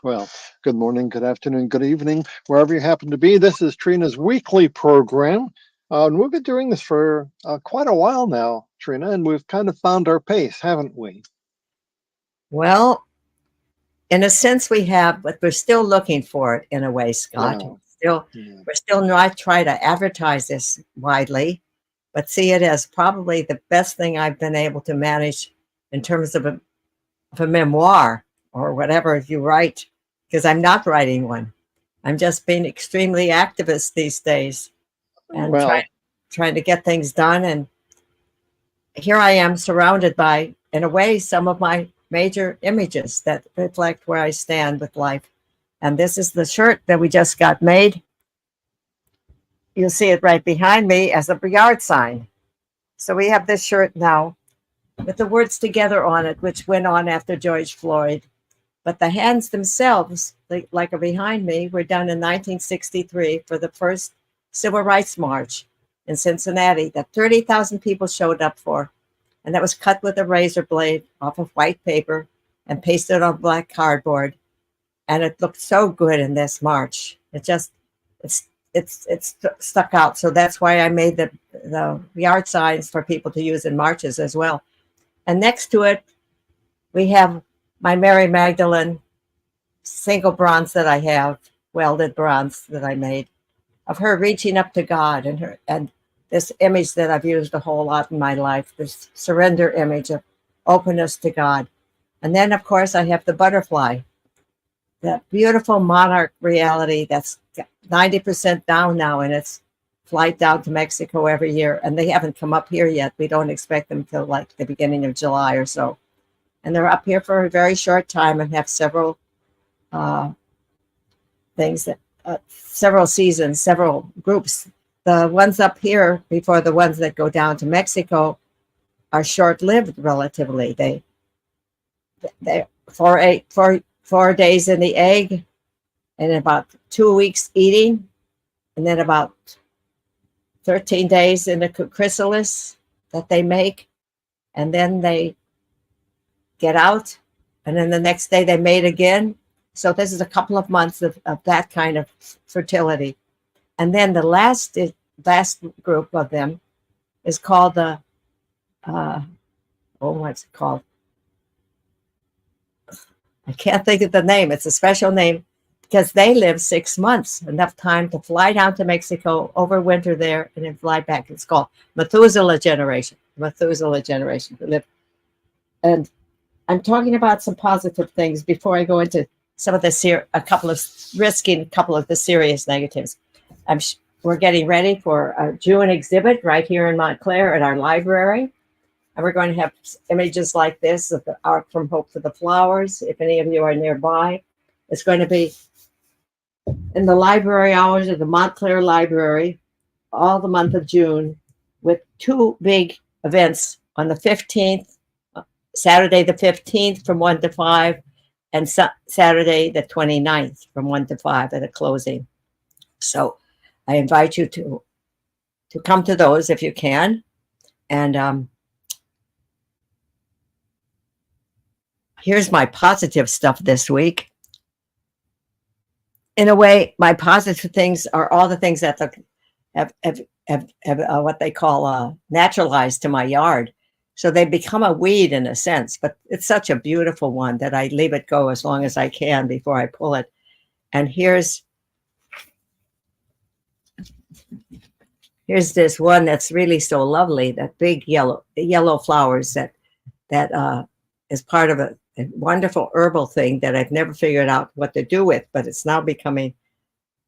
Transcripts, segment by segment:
Well, good morning, good afternoon, good evening, wherever you happen to be. This is Trina's weekly program. And we've been doing this for quite a while now, Trina, and we've kind of found our pace, haven't we? Well, in a sense we have, but we're still looking for it in a way, Scott. Yeah, Still, yeah. we're still not trying to advertise this widely, but see it as probably the best thing I've been able to manage in terms of a memoir or whatever you write, because I'm not writing one. I'm just being extremely activist these days and Well, trying to get things done. And here I am surrounded by, in a way, some of my major images that reflect where I stand with life. And this is the shirt that we just got made. You'll see it right behind me as a yard sign. So we have this shirt now with the words together on it, which went on after George Floyd. But the hands themselves, like are behind me, were done in 1963 for the first Civil Rights March in Cincinnati that 30,000 people showed up for. And that was cut with a razor blade off of white paper and pasted on black cardboard. And it looked so good in this march. It's it's stuck out. So that's why I made the yard signs for people to use in marches as well. And next to it, we have my Mary Magdalene single bronze that I have, welded bronze that I made, of her reaching up to God, and this image that I've used a whole lot in my life, this surrender image of openness to God. And then, of course, I have the butterfly, that beautiful monarch reality that's 90% down now in its flight down to Mexico every year. And they haven't come up here yet. We don't expect them till like the beginning of July or so. And they're up here for a very short time and have several uh, things that several seasons, several groups. The ones up here before the ones that go down to Mexico are short-lived relatively. They 4 days in the egg, and about 2 weeks eating, and then about 13 days in the chrysalis that they make, and then they get out, and then the next day they mate again. So this is a couple of months of that kind of fertility. And then the last group of them is called the, what's it called? I can't think of the name. It's a special name because they live 6 months, enough time to fly down to Mexico, overwinter there, and then fly back. It's called Methuselah generation. Methuselah generation. And I'm talking about some positive things before I go into some of the risking a couple of the serious negatives. We're getting ready for a June exhibit right here in Montclair at our library. And we're going to have images like this of the art from Hope for the Flowers. If any of you are nearby, it's going to be in the library hours of the Montclair Library all the month of June, with two big events on the 15th, Saturday the 15th from 1 to 5, and Saturday the 29th from 1 to 5 at a closing. So I invite you to come to those if you can. And here's my positive stuff this week. In a way, my positive things are all the things that have what they call naturalized to my yard. So they become a weed in a sense, but it's such a beautiful one that I leave it go as long as I can before I pull it. And here's this one that's really so lovely, that big yellow flowers that is part of a wonderful herbal thing that I've never figured out what to do with, but it's now becoming,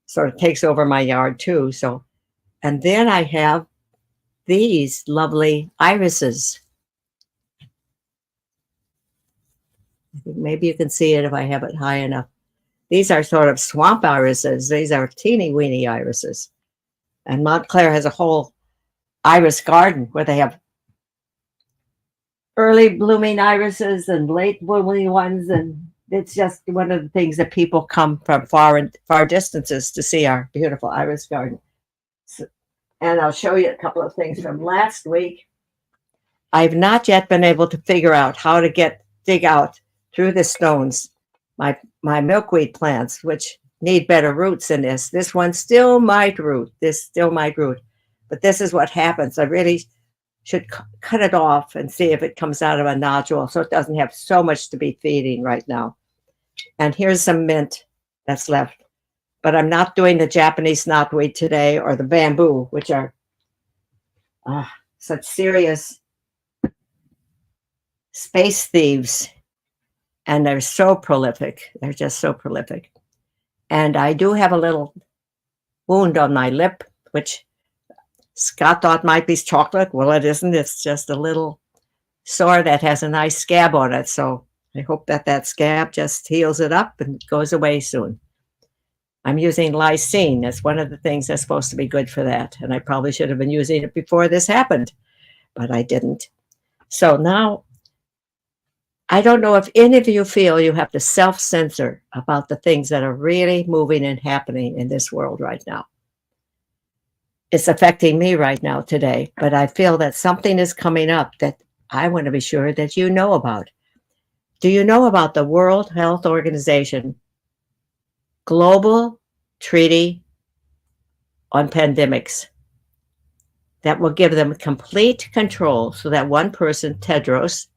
sort of takes over my yard too. So, and then I have these lovely irises. Maybe you can see it if I have it high enough. These are sort of swamp irises. These are teeny weeny irises. And Montclair has a whole iris garden where they have early blooming irises and late blooming ones. And it's just one of the things that people come from far distances to see, our beautiful iris garden. So, and I'll show you a couple of things from last week. I've not yet been able to figure out how to dig out through the stones my milkweed plants, which need better roots than this. This one still might root. This still might root. But this is what happens. I really should cut it off and see if it comes out of a nodule so it doesn't have so much to be feeding right now. And here's some mint that's left. But I'm not doing the Japanese knotweed today or the bamboo, which are such serious space thieves. And they're so prolific. They're just so prolific. And I do have a little wound on my lip, which Scott thought might be chocolate. Well, it isn't. It's just a little sore that has a nice scab on it. So I hope that that scab just heals it up and goes away soon. I'm using lysine. That's one of the things that's supposed to be good for that. And I probably should have been using it before this happened, but I didn't. So now, I don't know if any of you feel you have to self-censor about the things that are really moving and happening in this world right now. It's affecting me right now today, but I feel that something is coming up that I want to be sure that you know about. Do you know about the World Health Organization Global Treaty on Pandemics that will give them complete control so that one person, Tedros,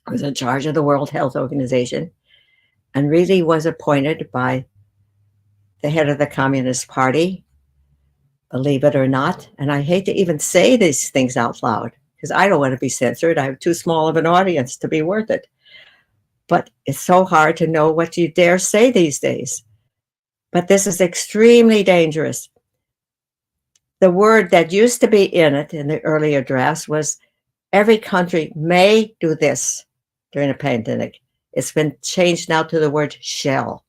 was in charge of the World Health Organization and really was appointed by the head of the Communist Party, believe it or not. And I hate to even say these things out loud because I don't want to be censored. I have too small of an audience to be worth it. But it's so hard to know what you dare say these days. But this is extremely dangerous. The word that used to be in it in the earlier drafts was every country may do this during a pandemic. It's been changed now to the word shall.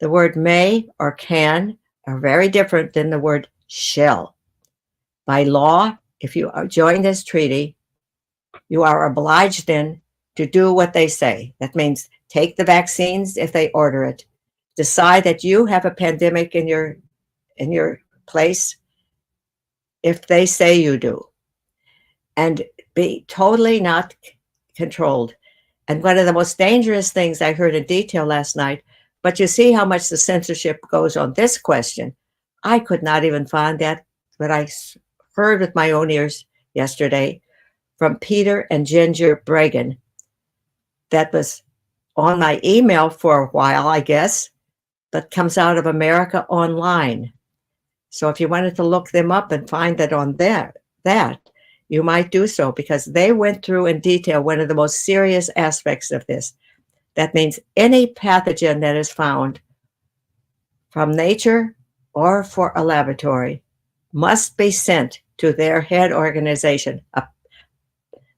The word may or can are very different than the word shall. By law, if you join this treaty, you are obliged then to do what they say. That means take the vaccines if they order it. Decide that you have a pandemic in your place if they say you do. And be totally not controlled. And one of the most dangerous things I heard in detail last night, but you see how much the censorship goes on this question. I could not even find that, but I heard with my own ears yesterday from Peter and Ginger Bregan. That was on my email for a while, I guess, but comes out of America Online. So if you wanted to look them up and find that on that, you might do so because they went through in detail one of the most serious aspects of this. That means any pathogen that is found from nature or for a laboratory must be sent to their head organization.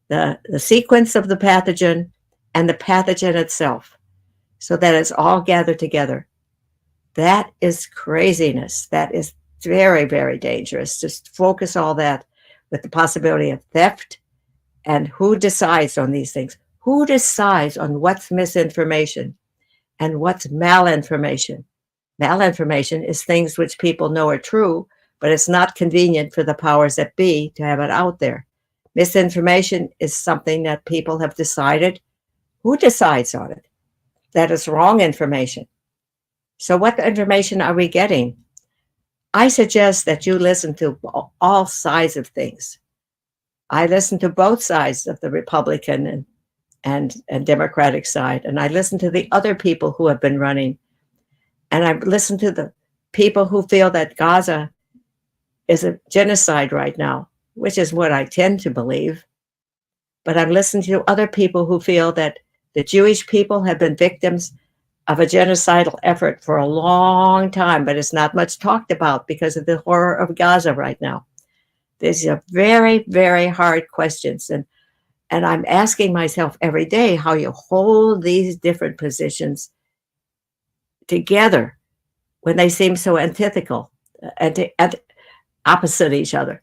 The sequence of the pathogen and the pathogen itself, so that it's all gathered together. That is craziness. That is very, very dangerous. Just focus all that with the possibility of theft and who decides on these things. Who decides on what's misinformation and what's malinformation? Malinformation is things which people know are true, but it's not convenient for the powers that be to have it out there. Misinformation is something that people have decided. Who decides on it? That is wrong information. So what information are we getting? I suggest that you listen to all sides of things. I listen to both sides of the Republican and Democratic side, and I listen to the other people who have been running. And I listen to the people who feel that Gaza is a genocide right now, which is what I tend to believe. But I'm listening to other people who feel that the Jewish people have been victims of a genocidal effort for a long time, but it's not much talked about because of the horror of Gaza right now. These are very, very hard questions. And I'm asking myself every day how you hold these different positions together when they seem so antithetical and opposite each other.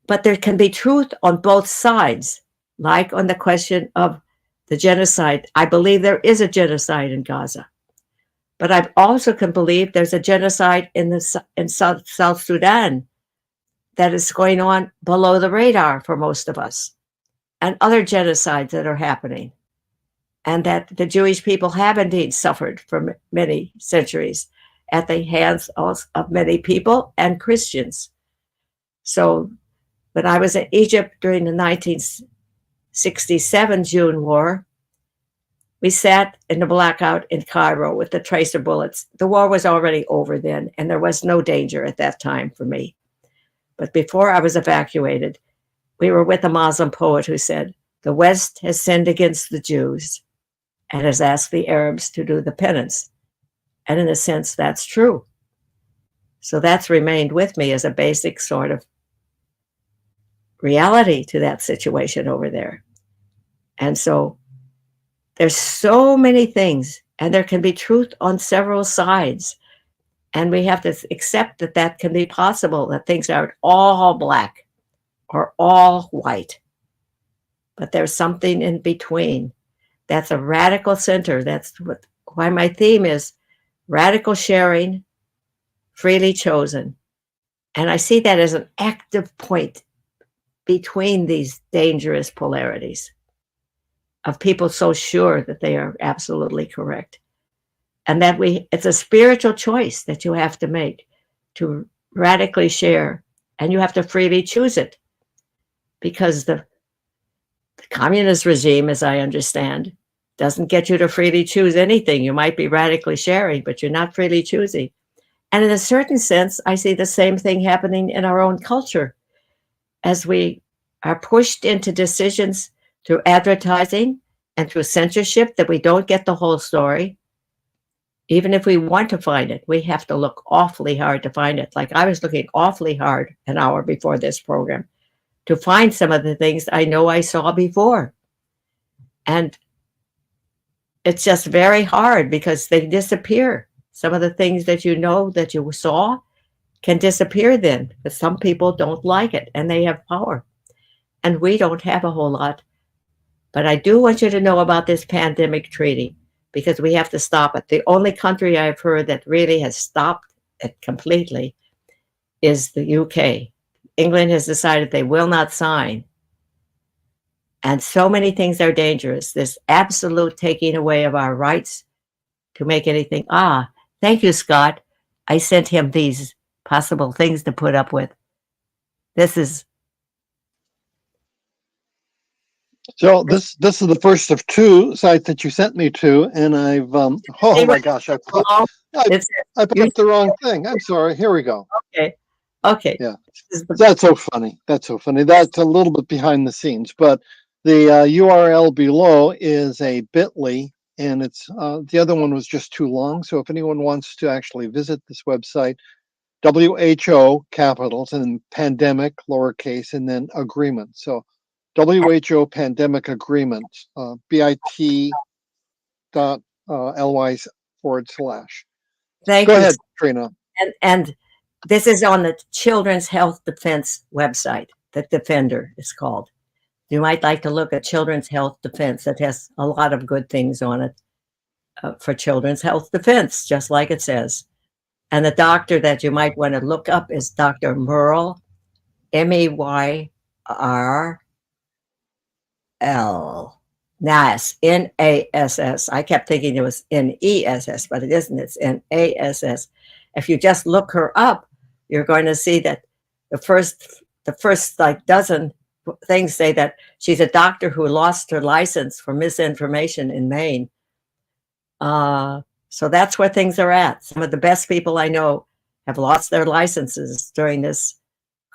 But there can be truth on both sides, like on the question of the genocide. I believe there is a genocide in Gaza, but I also can believe there's a genocide in South Sudan that is going on below the radar for most of us, and other genocides that are happening. and that the Jewish people have indeed suffered for many centuries at the hands of many people and Christians. So when I was in Egypt during the 1967 June War, we sat in the blackout in Cairo with the tracer bullets. The war was already over then, and there was no danger at that time for me. But before I was evacuated, we were with a Muslim poet who said, "The West has sinned against the Jews and has asked the Arabs to do the penance." And in a sense, that's true. So that's remained with me as a basic sort of reality to that situation over there. And so there's so many things, and there can be truth on several sides. And we have to accept that that can be possible, that things aren't all black or all white, but there's something in between. That's a radical center. That's why my theme is radical sharing, freely chosen. And I see that as an active point between these dangerous polarities of people so sure that they are absolutely correct. And that it's a spiritual choice that you have to make to radically share, and you have to freely choose it, because the communist regime, as I understand, doesn't get you to freely choose anything. You might be radically sharing, but you're not freely choosing. And in a certain sense, I see the same thing happening in our own culture as we are pushed into decisions through advertising and through censorship that we don't get the whole story. Even if we want to find it, we have to look awfully hard to find it. Like I was looking awfully hard an hour before this program to find some of the things I know I saw before. And it's just very hard because they disappear. Some of the things that you know that you saw can disappear then, but some people don't like it and they have power. And we don't have a whole lot. But I do want you to know about this pandemic treaty, because we have to stop it. The only country I've heard that really has stopped it completely is the UK. England has decided they will not sign. And so many things are dangerous. This absolute taking away of our rights to make anything. Thank you, Scott. I sent him these possible things to put up with. This is So this is the first of two sites that you sent me to, and I've oh my gosh, I put up the wrong thing. I'm sorry. Here we go. Okay. Yeah, that's so funny. That's so funny. That's a little bit behind the scenes, but the URL below is a bit.ly, and it's the other one was just too long. So if anyone wants to actually visit this website, W.H.O. capitals and pandemic lowercase and then agreement. So W.H.O. pandemic agreement, bit.ly/. Thank Go you. ahead, Trina. And this is on the Children's Health Defense website. The Defender is called. You might like to look at Children's Health Defense. It has a lot of good things on it for Children's Health Defense, just like it says. And the doctor that you might want to look up is Dr. Merle, Meyr. Nass, Nass. I kept thinking it was Ness, but it isn't. It's Nass. If you just look her up, you're going to see that the first like dozen things say that she's a doctor who lost her license for misinformation in Maine. So that's where things are at. Some of the best people I know have lost their licenses during this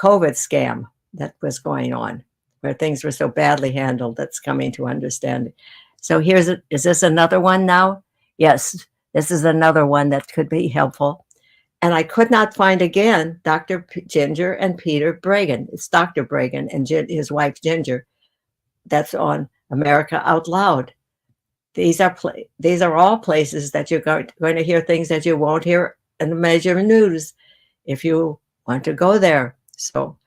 COVID scam that was going on, where things were so badly handled. That's coming to understanding. So is this another one now? Yes, this is another one that could be helpful. And I could not find again Dr. Ginger and Peter Bregan. It's Dr. Bregan and his wife Ginger. That's on America Out Loud. These are all places that you're going to hear things that you won't hear in the major news if you want to go there. So,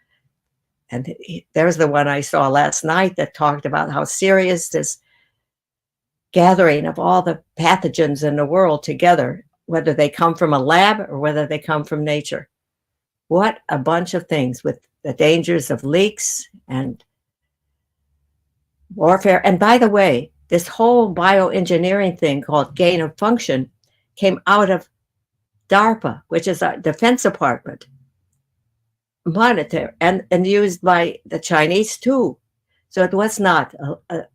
and there's the one I saw last night that talked about how serious this gathering of all the pathogens in the world together, whether they come from a lab or whether they come from nature. What a bunch of things, with the dangers of leaks and warfare. And by the way, this whole bioengineering thing called gain of function came out of DARPA, which is our Defense Department, monetary, and used by the Chinese too. So it was not a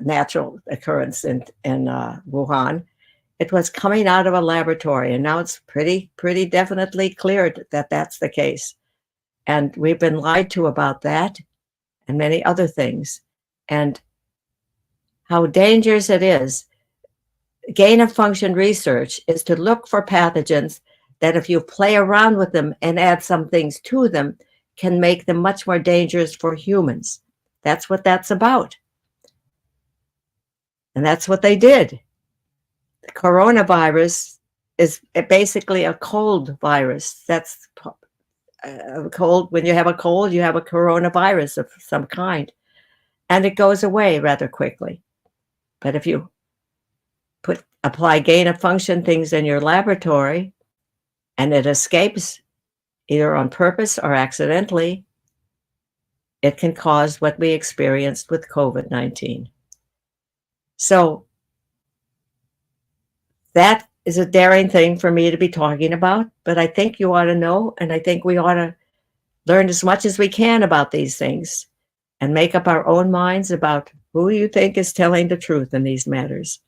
natural occurrence in Wuhan. It was coming out of a laboratory, and now it's pretty definitely cleared that that's the case. And we've been lied to about that and many other things. And how dangerous it is. Gain of function research is to look for pathogens that if you play around with them and add some things to them, can make them much more dangerous for humans. That's what that's about. And that's what they did. The coronavirus is basically a cold virus. That's a cold. When you have a cold, you have a coronavirus of some kind. And it goes away rather quickly. But if you apply gain of function things in your laboratory and it escapes either on purpose or accidentally, it can cause what we experienced with COVID-19. So that is a daring thing for me to be talking about, but I think you ought to know, and I think we ought to learn as much as we can about these things and make up our own minds about who you think is telling the truth in these matters.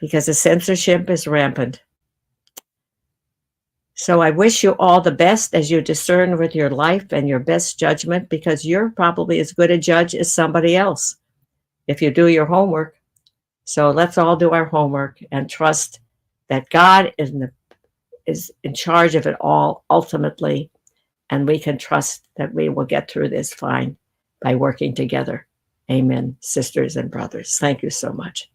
Because the censorship is rampant. So I wish you all the best as you discern with your life and your best judgment, because you're probably as good a judge as somebody else if you do your homework. So let's all do our homework and trust that God is in charge of it all ultimately, and we can trust that we will get through this fine by working together. Amen, sisters and brothers. Thank you so much.